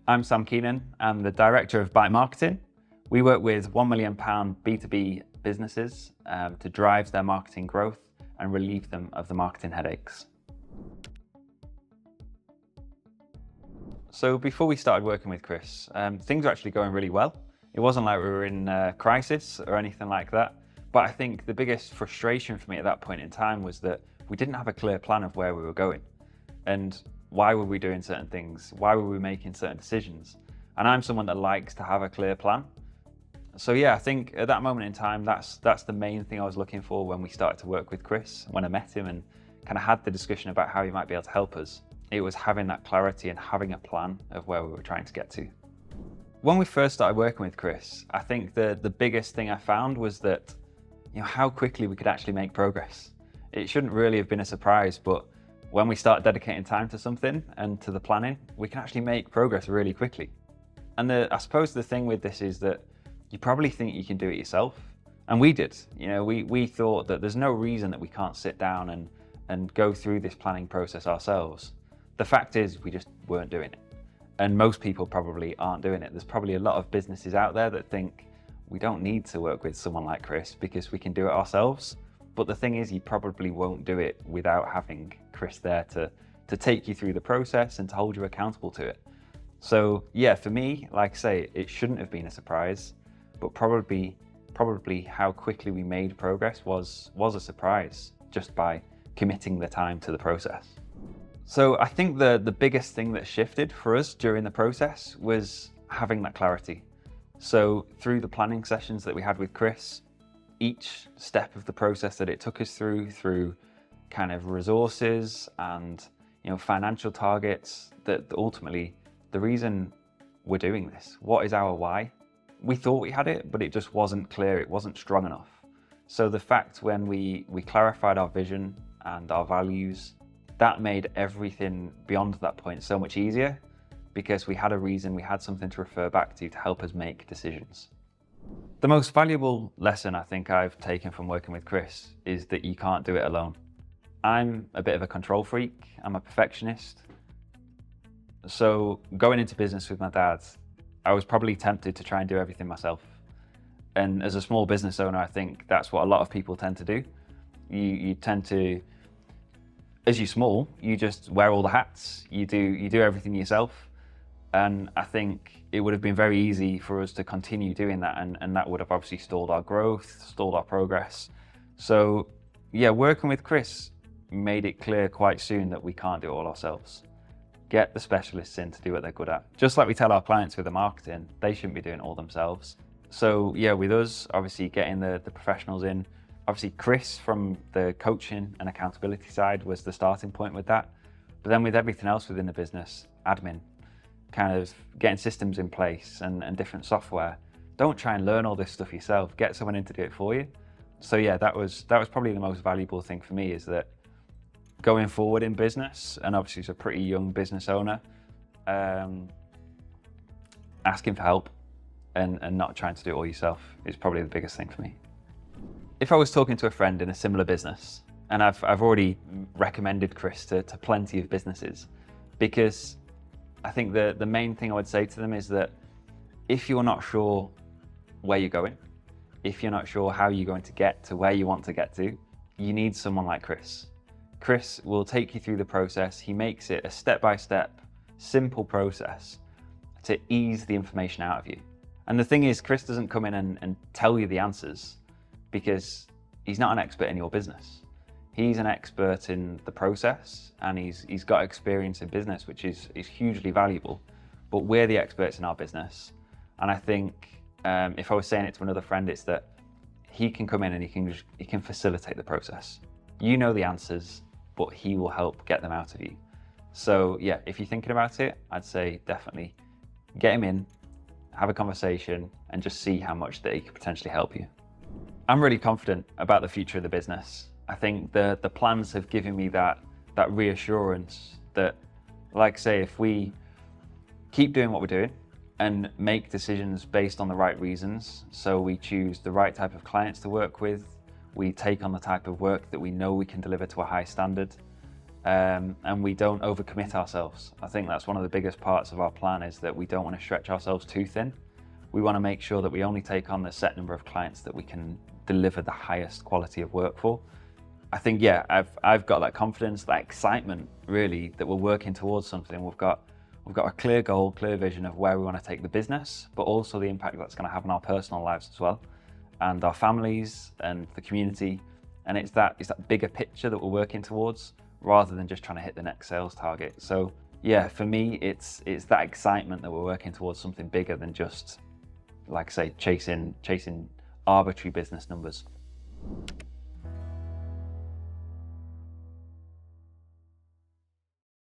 I'm Sam Keenan. I'm the Director of Byte Marketing. We work with £1 million B2B businesses to drive their marketing growth and relieve them of the marketing headaches. So before we started working with Chris, things were actually going really well. It wasn't like we were in crisis or anything like that. But I think the biggest frustration for me at that point in time was that we didn't have a clear plan of where we were going. And why were we doing certain things? Why were we making certain decisions? And I'm someone that likes to have a clear plan. So yeah, I think at that moment in time, that's the main thing I was looking for when we started to work with Chris, when I met him and kind of had the discussion about how he might be able to help us. It was having that clarity and having a plan of where we were trying to get to. When we first started working with Chris, I think the biggest thing I found was that, how quickly we could actually make progress. It shouldn't really have been a surprise, but when we start dedicating time to something and to the planning, we can actually make progress really quickly. And I suppose the thing with this is that you probably think you can do it yourself. And we did. We thought that there's no reason that we can't sit down and go through this planning process ourselves. The fact is, we just weren't doing it. And most people probably aren't doing it. There's probably a lot of businesses out there that think we don't need to work with someone like Chris because we can do it ourselves. But the thing is, you probably won't do it without having Chris there to take you through the process and to hold you accountable to it. So yeah, for me, like I say, it shouldn't have been a surprise, but probably how quickly we made progress was a surprise just by committing the time to the process. So I think the biggest thing that shifted for us during the process was having that clarity. So through the planning sessions that we had with Chris, each step of the process that it took us through kind of resources and financial targets, that ultimately the reason we're doing this, what is our why? We thought we had it, but it just wasn't clear, it wasn't strong enough. So the fact when we clarified our vision and our values, that made everything beyond that point so much easier because we had a reason, we had something to refer back to help us make decisions. The most valuable lesson I think I've taken from working with Chris is that you can't do it alone. I'm a bit of a control freak, I'm a perfectionist. So going into business with my dad, I was probably tempted to try and do everything myself. And as a small business owner, I think that's what a lot of people tend to do. You tend to, as you're small, you just wear all the hats, you do everything yourself. And I think it would have been very easy for us to continue doing that, and that would have obviously stalled our growth, stalled our progress. So yeah, working with Chris made it clear quite soon that we can't do it all ourselves. Get the specialists in to do what they're good at. Just like we tell our clients with the marketing, they shouldn't be doing it all themselves. So yeah, with us, obviously getting the professionals in, obviously Chris from the coaching and accountability side was the starting point with that. But then with everything else within the business, admin, kind of getting systems in place and different software. Don't try and learn all this stuff yourself, get someone in to do it for you. So yeah, that was probably the most valuable thing for me, is that going forward in business, and obviously as a pretty young business owner, asking for help and not trying to do it all yourself is probably the biggest thing for me. If I was talking to a friend in a similar business, and I've already recommended Chris to plenty of businesses, because I think the main thing I would say to them is that if you're not sure where you're going, if you're not sure how you're going to get to where you want to get to, you need someone like Chris. Chris will take you through the process. He makes it a step-by-step, simple process to ease the information out of you. And the thing is, Chris doesn't come in and tell you the answers because he's not an expert in your business. He's an expert in the process, and he's got experience in business, which is hugely valuable. But we're the experts in our business. And I think if I was saying it to another friend, it's that he can come in and he can facilitate the process. You know the answers, but he will help get them out of you. So yeah, if you're thinking about it, I'd say definitely get him in, have a conversation, and just see how much that he could potentially help you. I'm really confident about the future of the business. I think the plans have given me that reassurance that, like I say, if we keep doing what we're doing and make decisions based on the right reasons, so we choose the right type of clients to work with, we take on the type of work that we know we can deliver to a high standard, and we don't overcommit ourselves. I think that's one of the biggest parts of our plan, is that we don't want to stretch ourselves too thin. We want to make sure that we only take on the set number of clients that we can deliver the highest quality of work for. I think, yeah, I've got that confidence, that excitement, really, that we're working towards something. We've got a clear goal, clear vision of where we want to take the business, but also the impact that's going to have on our personal lives as well, and our families and the community. And it's that bigger picture that we're working towards, rather than just trying to hit the next sales target. So yeah, for me, it's that excitement that we're working towards something bigger than just, like I say, chasing arbitrary business numbers.